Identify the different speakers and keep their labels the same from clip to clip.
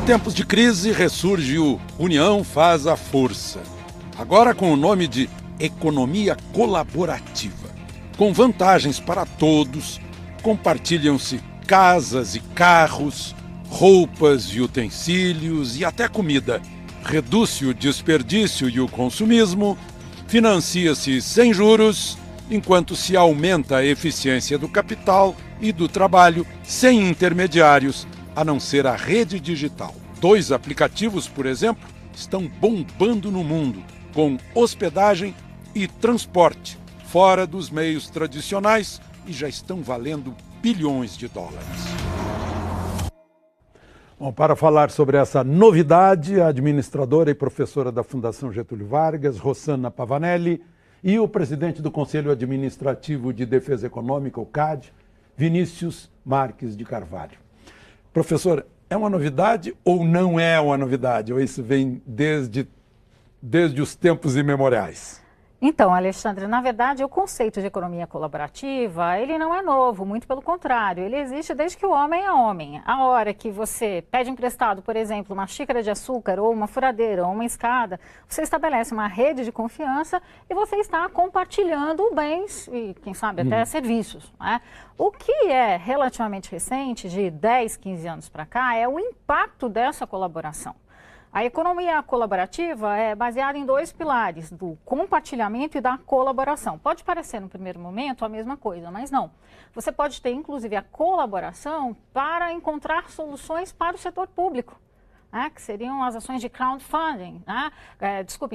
Speaker 1: tempos de crise ressurge o União faz a força. Agora com o nome de economia colaborativa. Com vantagens para todos, compartilham-se casas e carros, roupas e utensílios e até comida. Reduz-se o desperdício e o consumismo, financia-se sem juros, enquanto se aumenta a eficiência do capital e do trabalho sem intermediários, a não ser a rede digital. 2 aplicativos, por exemplo, estão bombando no mundo, com hospedagem e transporte, fora dos meios tradicionais, e já estão valendo bilhões de dólares. Bom, para falar sobre essa novidade, a administradora e professora da Fundação Getúlio Vargas, Rossana Pavanelli, e o presidente do Conselho Administrativo de Defesa Econômica, o CAD, Vinícius Marques de Carvalho. Professor, é uma novidade ou não é uma novidade? Ou isso vem desde os tempos imemoriais?
Speaker 2: Então, Alexandre, na verdade, o conceito de economia colaborativa, ele não é novo, muito pelo contrário, ele existe desde que o homem é homem. A hora que você pede emprestado, por exemplo, uma xícara de açúcar, ou uma furadeira, ou uma escada, você estabelece uma rede de confiança e você está compartilhando bens e, quem sabe, até serviços, né? O que é relativamente recente, de 10, 15 anos para cá, é o impacto dessa colaboração. A economia colaborativa é baseada em 2 pilares, do compartilhamento e da colaboração. Pode parecer, no primeiro momento, a mesma coisa, mas não. Você pode ter, inclusive, a colaboração para encontrar soluções para o setor público, né, que seriam as ações de crowdfunding, né,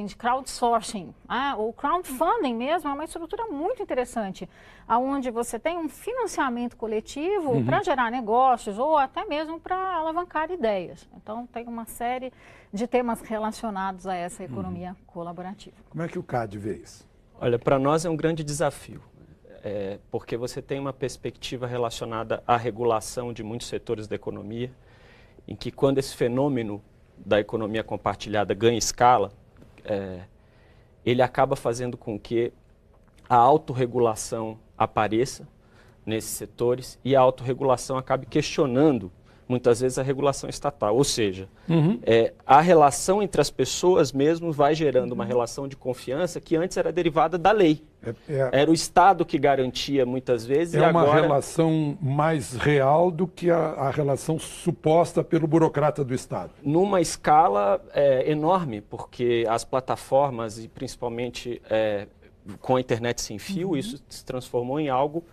Speaker 2: de crowdsourcing. Né, o crowdfunding mesmo é uma estrutura muito interessante, onde você tem um financiamento coletivo para gerar negócios ou até mesmo para alavancar ideias. Então, tem uma série de temas relacionados a essa economia colaborativa.
Speaker 1: Como é que o CAD vê isso?
Speaker 3: Olha, para nós é um grande desafio, porque você tem uma perspectiva relacionada à regulação de muitos setores da economia, em que quando esse fenômeno da economia compartilhada ganha escala, ele acaba fazendo com que a autorregulação apareça nesses setores e a autorregulação acabe questionando, muitas vezes, a regulação estatal. Ou seja, a relação entre as pessoas mesmo vai gerando uma relação de confiança que antes era derivada da lei. Era o Estado que garantia muitas vezes.
Speaker 1: É uma relação mais real do que a relação suposta pelo burocrata do Estado.
Speaker 3: Numa escala enorme, porque as plataformas e principalmente com a internet sem fio, isso se transformou em algo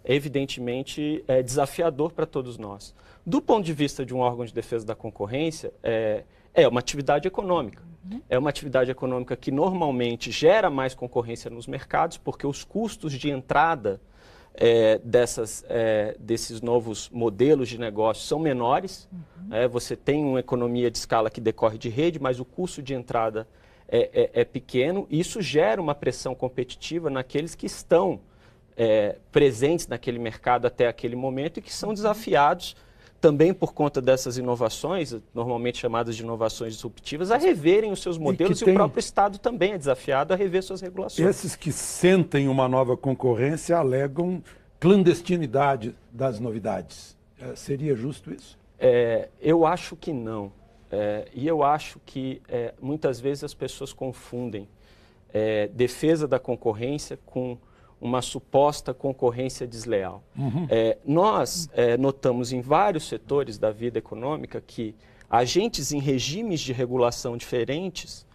Speaker 3: evidentemente desafiador para todos nós. Do ponto de vista de um órgão de defesa da concorrência, é uma atividade econômica. É uma atividade econômica que normalmente gera mais concorrência nos mercados, porque os custos de entrada desses novos modelos de negócio são menores. Você tem uma economia de escala que decorre de rede, mas o custo de entrada é pequeno. E isso gera uma pressão competitiva naqueles que estão presentes naquele mercado até aquele momento e que são desafiados também por conta dessas inovações, normalmente chamadas de inovações disruptivas, a reverem os seus modelos e o próprio Estado também é desafiado a rever suas regulações.
Speaker 1: Esses que sentem uma nova concorrência alegam clandestinidade das novidades. Seria justo isso?
Speaker 3: Eu acho que não. E eu acho que muitas vezes as pessoas confundem defesa da concorrência com uma suposta concorrência desleal. Nós notamos em vários setores da vida econômica que agentes em regimes de regulação diferentes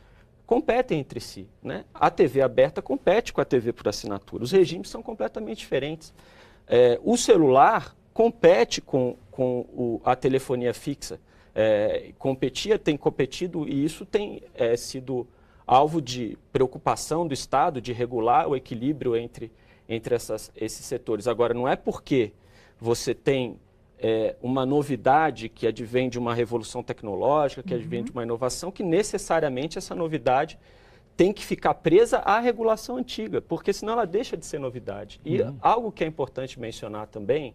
Speaker 3: competem entre si, né? A TV aberta compete com a TV por assinatura. Os regimes são completamente diferentes. O celular compete com a telefonia fixa. Tem competido e isso tem sido alvo de preocupação do Estado de regular o equilíbrio entre esses setores. Agora, não é porque você tem uma novidade que advém de uma revolução tecnológica, que advém de uma inovação, que necessariamente essa novidade tem que ficar presa à regulação antiga, porque senão ela deixa de ser novidade. E algo que é importante mencionar também,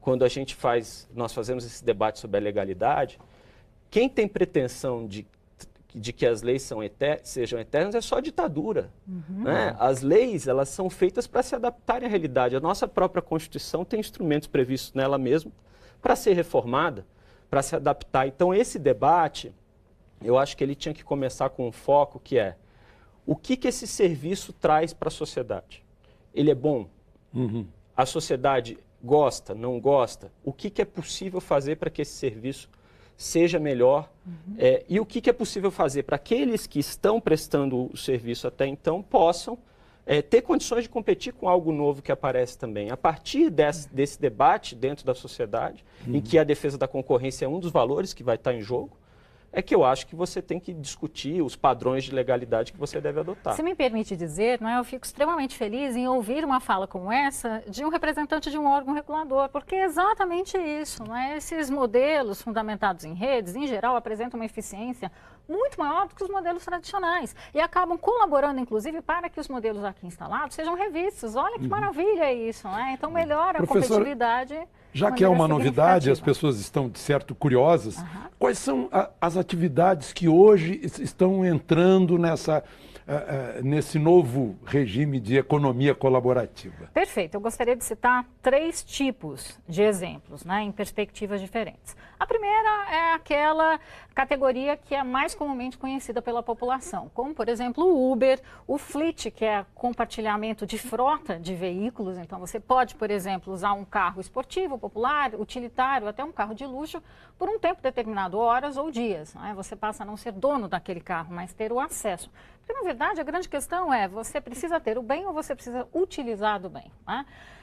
Speaker 3: quando nós fazemos esse debate sobre a legalidade, quem tem pretensão de que as leis sejam eternas é só ditadura. Né? As leis, elas são feitas para se adaptarem à realidade. A nossa própria Constituição tem instrumentos previstos nela mesma para ser reformada, para se adaptar. Então, esse debate, eu acho que ele tinha que começar com um foco que é o que esse serviço traz para a sociedade? Ele é bom? A sociedade gosta, não gosta? O que é possível fazer para que esse serviço seja melhor? E o que é possível fazer para aqueles que estão prestando o serviço até então possam ter condições de competir com algo novo que aparece também. A partir desse debate dentro da sociedade, em que a defesa da concorrência é um dos valores que vai estar em jogo, é que eu acho que você tem que discutir os padrões de legalidade que você deve adotar.
Speaker 2: Se me permite dizer, eu fico extremamente feliz em ouvir uma fala como essa de um representante de um órgão regulador, porque é exatamente isso. Esses modelos fundamentados em redes, em geral, apresentam uma eficiência muito maior do que os modelos tradicionais e acabam colaborando, inclusive, para que os modelos aqui instalados sejam revistos. Olha que maravilha isso, Então melhora a competitividade.
Speaker 1: Já que é uma novidade, as pessoas estão, de certo, curiosas. Quais são as atividades que hoje estão entrando nesse novo regime de economia colaborativa?
Speaker 2: Perfeito. Eu gostaria de citar 3 tipos de exemplos, em perspectivas diferentes. A primeira é aquela categoria que é mais comumente conhecida pela população, como, por exemplo, o Uber, o Fleet, que é compartilhamento de frota de veículos. Então, você pode, por exemplo, usar um carro esportivo, popular, utilitário, até um carro de luxo, por um tempo determinado, horas ou dias. Você passa a não ser dono daquele carro, mas ter o acesso. Porque, na verdade, a grande questão é, você precisa ter o bem ou você precisa utilizar do bem?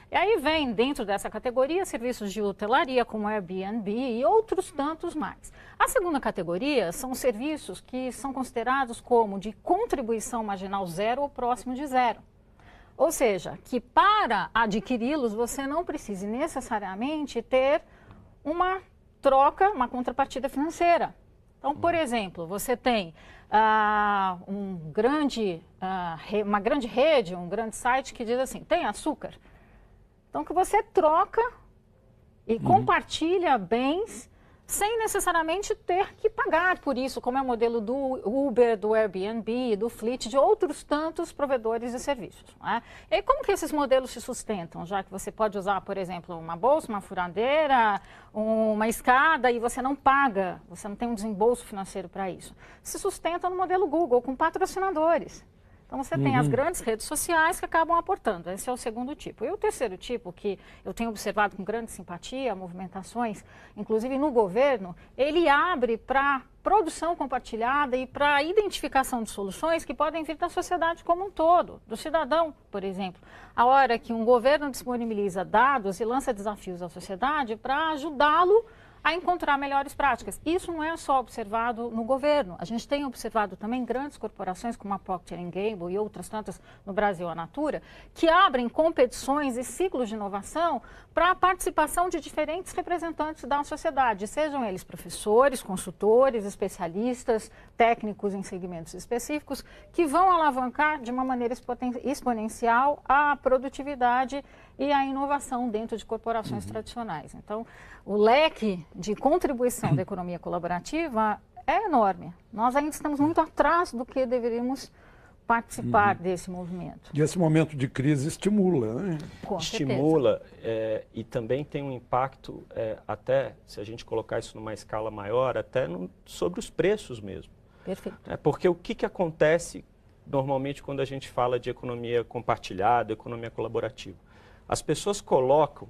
Speaker 2: E aí vem, dentro dessa categoria, serviços de hotelaria, como Airbnb e outros tantos mais. A segunda categoria são serviços que são considerados como de contribuição marginal zero ou próximo de zero. Ou seja, que para adquiri-los, você não precise necessariamente ter uma troca, uma contrapartida financeira. Então, por exemplo, você tem uma grande rede, um grande site que diz assim, tem açúcar? Então, que você troca e compartilha bens sem necessariamente ter que pagar por isso, como é o modelo do Uber, do Airbnb, do Fleet, de outros tantos provedores de serviços. E aí, como que esses modelos se sustentam? Já que você pode usar, por exemplo, uma bolsa, uma furadeira, uma escada e você não paga, você não tem um desembolso financeiro para isso. Se sustenta no modelo Google, com patrocinadores. Então, você tem as grandes redes sociais que acabam aportando. Esse é o segundo tipo. E o terceiro tipo, que eu tenho observado com grande simpatia, movimentações, inclusive no governo, ele abre para produção compartilhada e para a identificação de soluções que podem vir da sociedade como um todo, do cidadão, por exemplo. A hora que um governo disponibiliza dados e lança desafios à sociedade para ajudá-lo a encontrar melhores práticas. Isso não é só observado no governo. A gente tem observado também grandes corporações como a Procter & Gamble e outras tantas no Brasil, a Natura, que abrem competições e ciclos de inovação para a participação de diferentes representantes da sociedade, sejam eles professores, consultores, especialistas, técnicos em segmentos específicos, que vão alavancar de uma maneira exponencial a produtividade e a inovação dentro de corporações tradicionais. Então, o leque de contribuição da economia colaborativa é enorme. Nós ainda estamos muito atrás do que deveríamos participar desse movimento.
Speaker 1: E esse momento de crise estimula, né?
Speaker 3: Estimula e também tem um impacto, até, se a gente colocar isso numa escala maior, até sobre os preços mesmo.
Speaker 2: Perfeito.
Speaker 3: Porque o que acontece normalmente quando a gente fala de economia compartilhada, economia colaborativa? As pessoas colocam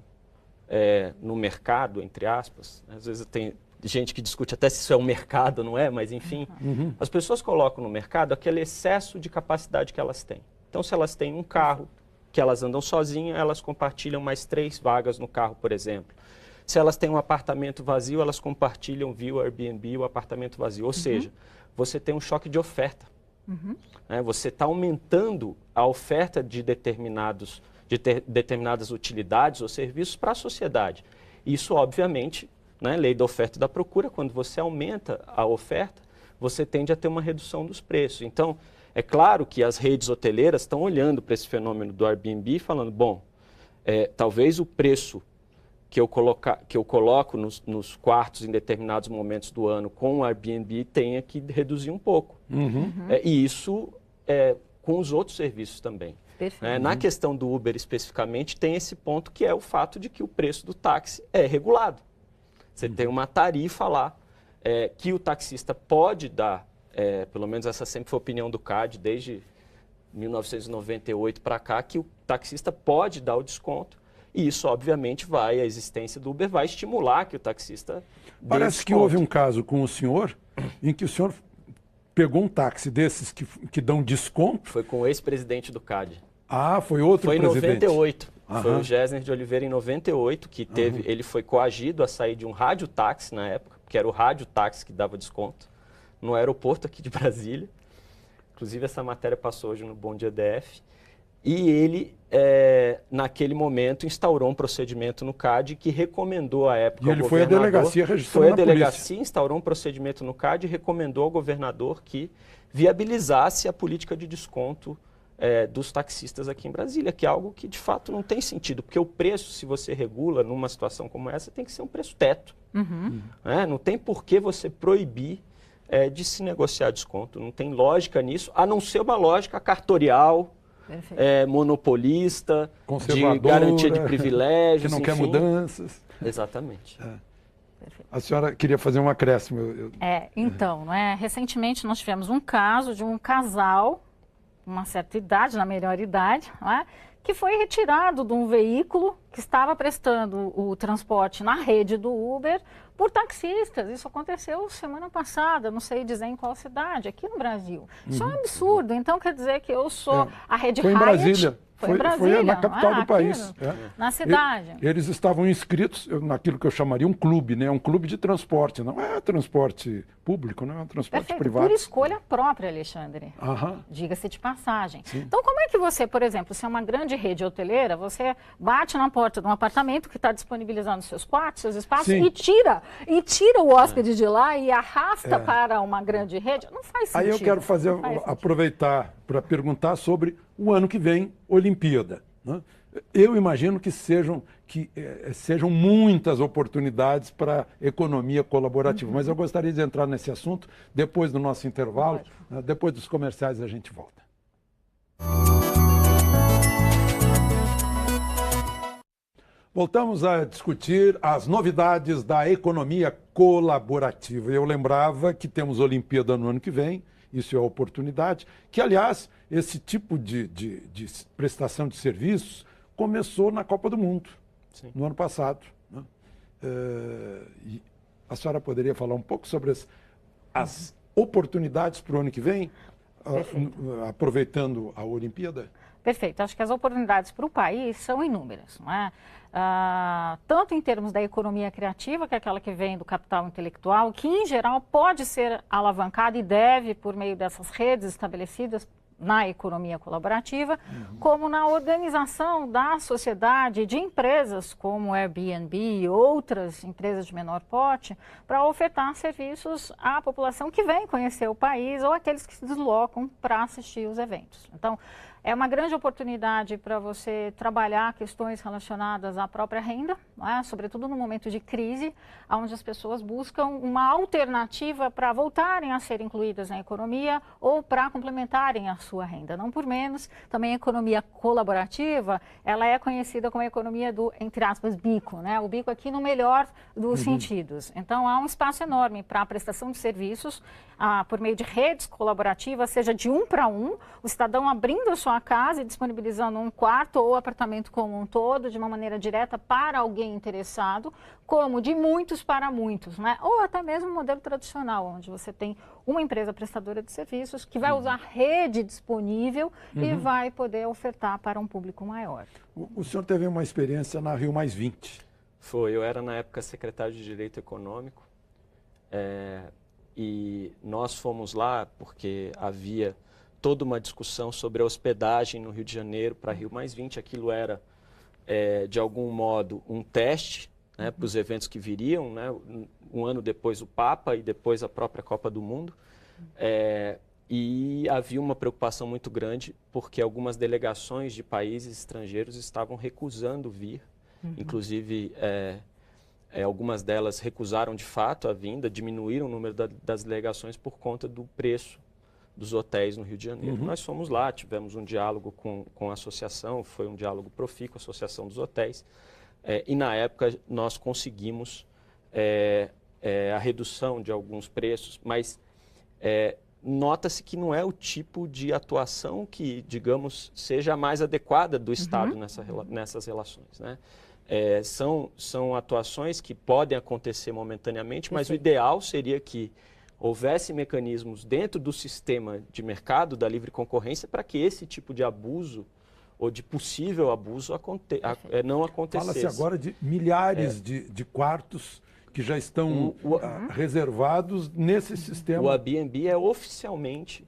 Speaker 3: no mercado, entre aspas, às vezes tem gente que discute até se isso é um mercado, não é? Mas, enfim, as pessoas colocam no mercado aquele excesso de capacidade que elas têm. Então, se elas têm um carro que elas andam sozinhas, elas compartilham mais 3 vagas no carro, por exemplo. Se elas têm um apartamento vazio, elas compartilham via o Airbnb o apartamento vazio. Ou seja, você tem um choque de oferta. Você está aumentando a oferta de determinadas utilidades ou serviços para a sociedade. Isso, obviamente, lei da oferta e da procura, quando você aumenta a oferta, você tende a ter uma redução dos preços. Então, é claro que as redes hoteleiras estão olhando para esse fenômeno do Airbnb e falando, bom, talvez o preço que eu coloco nos quartos em determinados momentos do ano com o Airbnb tenha que reduzir um pouco. E isso com os outros serviços também. Na questão do Uber especificamente, tem esse ponto que é o fato de que o preço do táxi é regulado. Você tem uma tarifa lá que o taxista pode dar, pelo menos essa sempre foi a opinião do CAD, desde 1998 para cá, que o taxista pode dar o desconto. E isso, obviamente, a existência do Uber vai estimular que o taxista dê
Speaker 1: Parece que houve um caso com o senhor, em que o senhor pegou um táxi desses que dão desconto.
Speaker 3: Foi com o ex-presidente do CAD.
Speaker 1: Ah, foi outro presidente.
Speaker 3: Foi em 98.
Speaker 1: Aham.
Speaker 3: Foi o Gessner de Oliveira em 98, que ele foi coagido a sair de um radiotáxi na época, que era o radiotáxi que dava desconto, no aeroporto aqui de Brasília. Inclusive, essa matéria passou hoje no Bom Dia DF. E ele, naquele momento, instaurou um procedimento no CAD que recomendou à época
Speaker 1: E ele foi à delegacia registrando
Speaker 3: Foi à
Speaker 1: na
Speaker 3: delegacia,
Speaker 1: polícia.
Speaker 3: instaurou um procedimento no CAD e recomendou ao governador que viabilizasse a política de desconto dos taxistas aqui em Brasília, que é algo que, de fato, não tem sentido. Porque o preço, se você regula numa situação como essa, tem que ser um preço teto. Não tem por que você proibir de se negociar desconto. Não tem lógica nisso, a não ser uma lógica cartorial, monopolista, de garantia de privilégios,
Speaker 1: que não quer
Speaker 3: enfim.
Speaker 1: mudanças.
Speaker 3: Exatamente.
Speaker 1: A senhora queria fazer um acréscimo.
Speaker 2: Então, recentemente nós tivemos um caso de um casal, uma certa idade, na melhor idade, que foi retirado de um veículo que estava prestando o transporte na rede do Uber por taxistas. Isso aconteceu semana passada, não sei dizer em qual cidade, aqui no Brasil. Isso é um absurdo. Então, quer dizer que eu sou a rede
Speaker 1: Foi em
Speaker 2: Hyatt.
Speaker 1: Brasília.
Speaker 2: Foi em Brasília,
Speaker 1: foi na capital do país.
Speaker 2: Na cidade.
Speaker 1: Eles estavam inscritos naquilo que eu chamaria um clube, né? Um clube de transporte. Não é transporte público, não é um transporte privado.
Speaker 2: Por escolha própria, Alexandre. Diga-se de passagem. Sim. Então, como é que você, por exemplo, se é uma grande rede hoteleira, você bate na porta de um apartamento que está disponibilizando seus quartos, seus espaços, e tira o hóspede de lá e arrasta para uma grande rede? Não faz sentido.
Speaker 1: Aí eu quero aproveitar para perguntar sobre o ano que vem, Olimpíada. Né? Eu imagino que sejam muitas oportunidades para a economia colaborativa, mas eu gostaria de entrar nesse assunto depois do nosso intervalo, né? Depois dos comerciais a gente volta. Voltamos a discutir as novidades da economia colaborativa. Eu lembrava que temos Olimpíada no ano que vem, isso é a oportunidade, que, aliás, esse tipo de prestação de serviços começou na Copa do Mundo, no ano passado. Né? E a senhora poderia falar um pouco sobre as oportunidades para o ano que vem, aproveitando a Olimpíada?
Speaker 2: Perfeito. Acho que as oportunidades para o país são inúmeras, não é? Tanto em termos da economia criativa, que é aquela que vem do capital intelectual, que em geral pode ser alavancada e deve por meio dessas redes estabelecidas na economia colaborativa, como na organização da sociedade de empresas como Airbnb e outras empresas de menor porte, para ofertar serviços à população que vem conhecer o país ou aqueles que se deslocam para assistir os eventos. Então, é uma grande oportunidade para você trabalhar questões relacionadas à própria renda, sobretudo no momento de crise, onde as pessoas buscam uma alternativa para voltarem a ser incluídas na economia ou para complementarem a sua renda. Não por menos, também a economia colaborativa, ela é conhecida como a economia do, entre aspas, bico, né? O bico aqui no melhor dos sentidos. Então, há um espaço enorme para a prestação de serviços por meio de redes colaborativas, seja de um para um, o cidadão abrindo a sua casa e disponibilizando um quarto ou apartamento como um todo, de uma maneira direta para alguém interessado, como de muitos para muitos, né? Ou até mesmo um modelo tradicional, onde você tem uma empresa prestadora de serviços que vai usar rede disponível e vai poder ofertar para um público maior.
Speaker 1: O senhor teve uma experiência na Rio Mais 20.
Speaker 3: Foi, eu era na época secretário de Direito Econômico e nós fomos lá porque havia toda uma discussão sobre a hospedagem no Rio de Janeiro para Rio Mais 20. Aquilo era, de algum modo, um teste, né, para os eventos que viriam, né, um ano depois o Papa e depois a própria Copa do Mundo. E havia uma preocupação muito grande porque algumas delegações de países estrangeiros estavam recusando vir. Inclusive, algumas delas recusaram de fato a vinda, diminuíram o número das delegações por conta do preço dos hotéis no Rio de Janeiro. Nós fomos lá, tivemos um diálogo com a associação, foi um diálogo profícuo, a Associação dos Hotéis, e na época nós conseguimos a redução de alguns preços, mas nota-se que não é o tipo de atuação que, digamos, seja a mais adequada do Estado nessas relações, né? São atuações que podem acontecer momentaneamente, mas o ideal seria que houvesse mecanismos dentro do sistema de mercado da livre concorrência para que esse tipo de abuso ou de possível abuso não acontecesse.
Speaker 1: Fala-se agora de milhares de quartos que já estão reservados nesse sistema.
Speaker 3: O Airbnb é oficialmente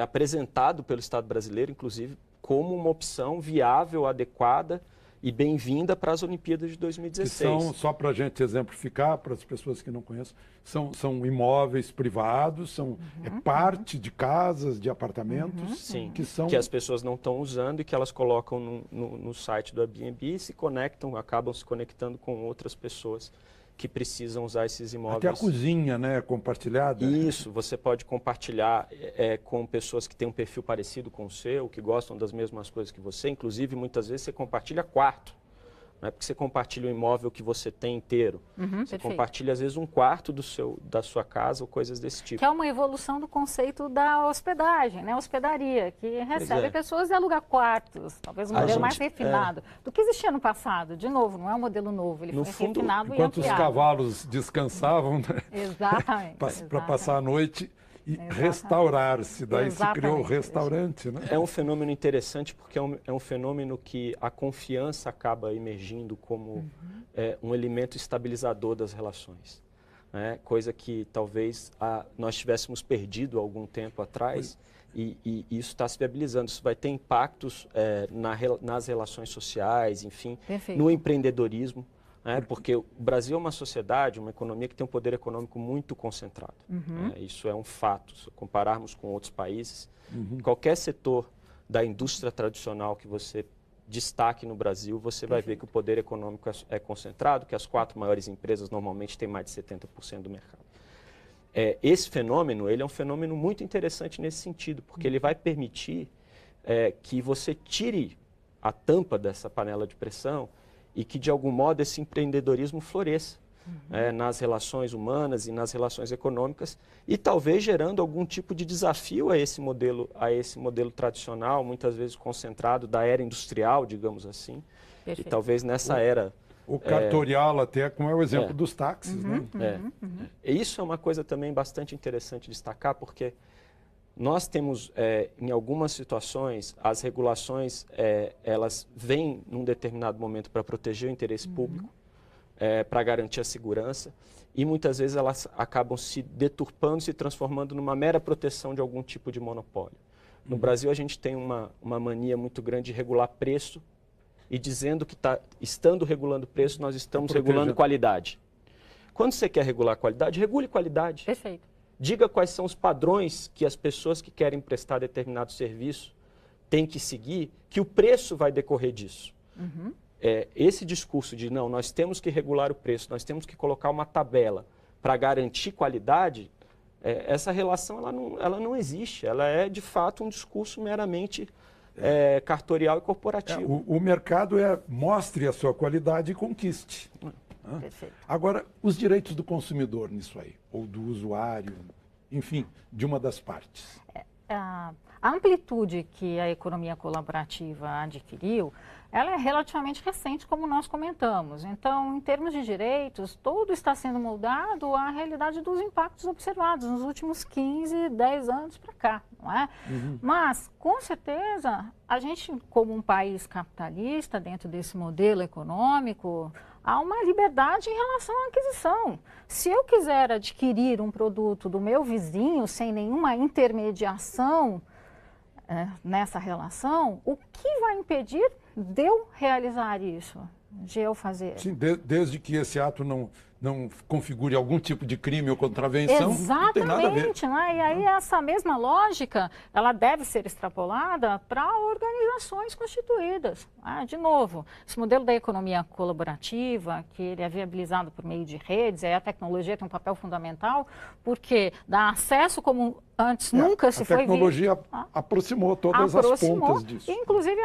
Speaker 3: apresentado pelo Estado brasileiro, inclusive, como uma opção viável, adequada e bem-vinda para as Olimpíadas de 2016.
Speaker 1: Que são, só para a gente exemplificar, para as pessoas que não conhecem, são imóveis privados, é parte de casas, de apartamentos.
Speaker 3: Sim, que as pessoas não estão usando e que elas colocam no site do Airbnb e se conectam, acabam se conectando com outras pessoas que precisam usar esses imóveis.
Speaker 1: Até a cozinha, né, compartilhada.
Speaker 3: Isso, você pode compartilhar com pessoas que têm um perfil parecido com o seu, que gostam das mesmas coisas que você. Inclusive, muitas vezes você compartilha quarto. Não é porque você compartilha o imóvel que você tem inteiro. Você compartilha, às vezes, um quarto da sua casa ou coisas desse tipo.
Speaker 2: Que é uma evolução do conceito da hospedagem, né? Hospedaria, que recebe pessoas e aluga quartos. Talvez um modelo mais refinado do que existia no passado. De novo, não é um modelo novo, ele foi refinado e ampliado.
Speaker 1: Enquanto os cavalos descansavam, né?
Speaker 2: Exatamente.
Speaker 1: Para passar a noite e restaurar-se. Daí se criou o restaurante, né?
Speaker 3: É um fenômeno interessante porque é um fenômeno que a confiança acaba emergindo como um elemento estabilizador das relações. Né? Coisa que talvez nós tivéssemos perdido há algum tempo atrás e isso está se viabilizando. Isso vai ter impactos nas relações sociais, enfim, no empreendedorismo. Porque o Brasil é uma sociedade, uma economia que tem um poder econômico muito concentrado. Isso é um fato. Se compararmos com outros países, qualquer setor da indústria tradicional que você destaque no Brasil, você vai ver que o poder econômico é concentrado, que as 4 maiores empresas normalmente têm mais de 70% do mercado. Esse fenômeno, ele é um fenômeno muito interessante nesse sentido, porque ele vai permitir que você tire a tampa dessa panela de pressão e que, de algum modo, esse empreendedorismo floresça nas relações humanas e nas relações econômicas e talvez gerando algum tipo de desafio a esse modelo tradicional, muitas vezes concentrado da era industrial, digamos assim. Perfeito. E talvez nessa era...
Speaker 1: O cartorial até, como é o exemplo dos táxis, né?
Speaker 3: E isso é uma coisa também bastante interessante destacar, porque nós temos, em algumas situações, as regulações, elas vêm num determinado momento para proteger o interesse público, para garantir a segurança, e muitas vezes elas acabam se deturpando, se transformando numa mera proteção de algum tipo de monopólio. No Brasil, a gente tem uma mania muito grande de regular preço, e dizendo que estando regulando preço, nós estamos regulando qualidade. Quando você quer regular qualidade, regule qualidade.
Speaker 2: Perfeito.
Speaker 3: Diga quais são os padrões que as pessoas que querem prestar determinado serviço têm que seguir, que o preço vai decorrer disso. Esse discurso de, não, nós temos que regular o preço, nós temos que colocar uma tabela para garantir qualidade, essa relação ela não existe. Ela é, de fato, um discurso meramente cartorial e corporativo.
Speaker 1: O mercado mostre a sua qualidade e conquiste.
Speaker 2: Perfeito.
Speaker 1: Agora, os direitos do consumidor nisso aí, ou do usuário, enfim, de uma das partes.
Speaker 2: A amplitude que a economia colaborativa adquiriu, ela é relativamente recente, como nós comentamos. Então, em termos de direitos, tudo está sendo moldado à realidade dos impactos observados nos últimos 15, 10 anos para cá, não é? Mas, com certeza, a gente, como um país capitalista, dentro desse modelo econômico, há uma liberdade em relação à aquisição. Se eu quiser adquirir um produto do meu vizinho sem nenhuma intermediação nessa relação, o que vai impedir de eu realizar isso, de eu fazer?
Speaker 1: Sim, desde que esse ato não configure algum tipo de crime ou contravenção, não tem nada a ver.
Speaker 2: Exatamente, né? E aí essa mesma lógica, ela deve ser extrapolada para organizações constituídas. De novo, esse modelo da economia colaborativa, que ele é viabilizado por meio de redes, aí a tecnologia tem um papel fundamental, porque dá acesso como antes nunca se foi visto.
Speaker 1: A tecnologia aproximou todas as pontas disso.
Speaker 2: Inclusive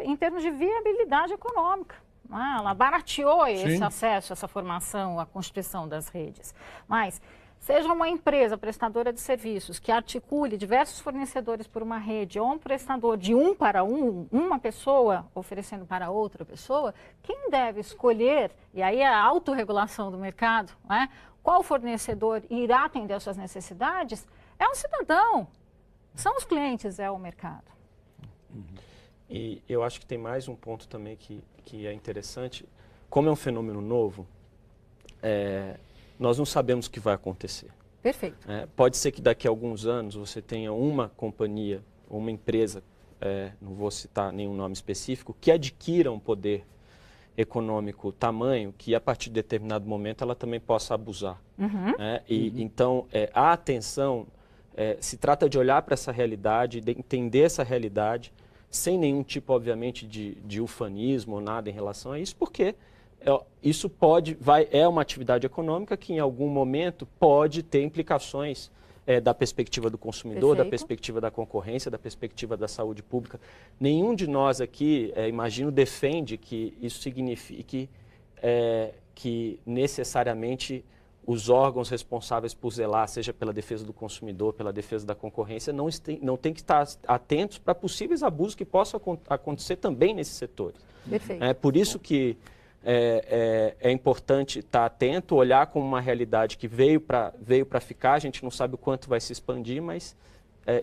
Speaker 2: em termos de viabilidade econômica. Ela barateou esse
Speaker 1: Sim.
Speaker 2: acesso, essa formação, a constituição das redes. Mas seja uma empresa prestadora de serviços que articule diversos fornecedores por uma rede ou um prestador de um para um, uma pessoa oferecendo para outra pessoa, quem deve escolher, e aí a autorregulação do mercado, né, qual fornecedor irá atender às suas necessidades, é um cidadão, são os clientes, é o mercado.
Speaker 3: E eu acho que tem mais um ponto também que é interessante. Como é um fenômeno novo, nós não sabemos o que vai acontecer.
Speaker 2: Perfeito.
Speaker 3: Pode ser que daqui a alguns anos você tenha uma companhia, uma empresa, não vou citar nenhum nome específico, que adquira um poder econômico tamanho que a partir de determinado momento ela também possa abusar. Então, a atenção se trata de olhar para essa realidade, de entender essa realidade, sem nenhum tipo, obviamente, de ufanismo ou nada em relação a isso, porque isso é uma atividade econômica que em algum momento pode ter implicações da perspectiva do consumidor,
Speaker 2: Perfeito.
Speaker 3: da perspectiva da concorrência, da perspectiva da saúde pública. Nenhum de nós aqui, imagino, defende que isso signifique que necessariamente os órgãos responsáveis por zelar, seja pela defesa do consumidor, pela defesa da concorrência, não tem que estar atentos para possíveis abusos que possam acontecer também nesses setores.
Speaker 2: Perfeito.
Speaker 3: É por isso que é importante estar atento, olhar como uma realidade que veio para ficar, a gente não sabe o quanto vai se expandir, mas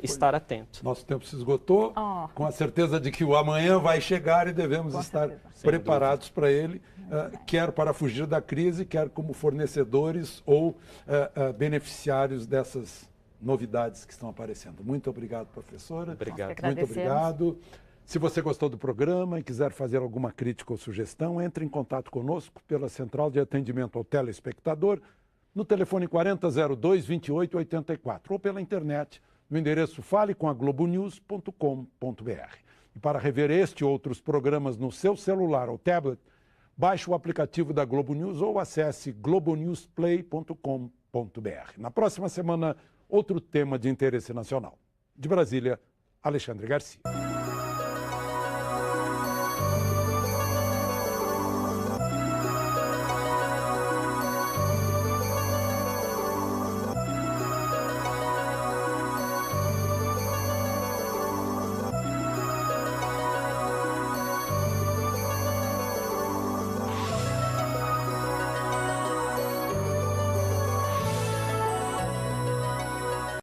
Speaker 3: estar atento.
Speaker 1: Nosso tempo se esgotou, com a certeza de que o amanhã vai chegar e devemos estar preparados para ele, quer para fugir da crise, quer como fornecedores ou beneficiários dessas novidades que estão aparecendo. Muito obrigado, professora.
Speaker 3: Obrigado.
Speaker 1: Muito obrigado. Se você gostou do programa e quiser fazer alguma crítica ou sugestão, entre em contato conosco pela Central de Atendimento ao Telespectador, no telefone 4002-2884 ou pela internet, no endereço falecomaglobonews.com.br. E para rever este e outros programas no seu celular ou tablet, baixe o aplicativo da Globo News ou acesse globonewsplay.com.br. Na próxima semana, outro tema de interesse nacional. De Brasília, Alexandre Garcia.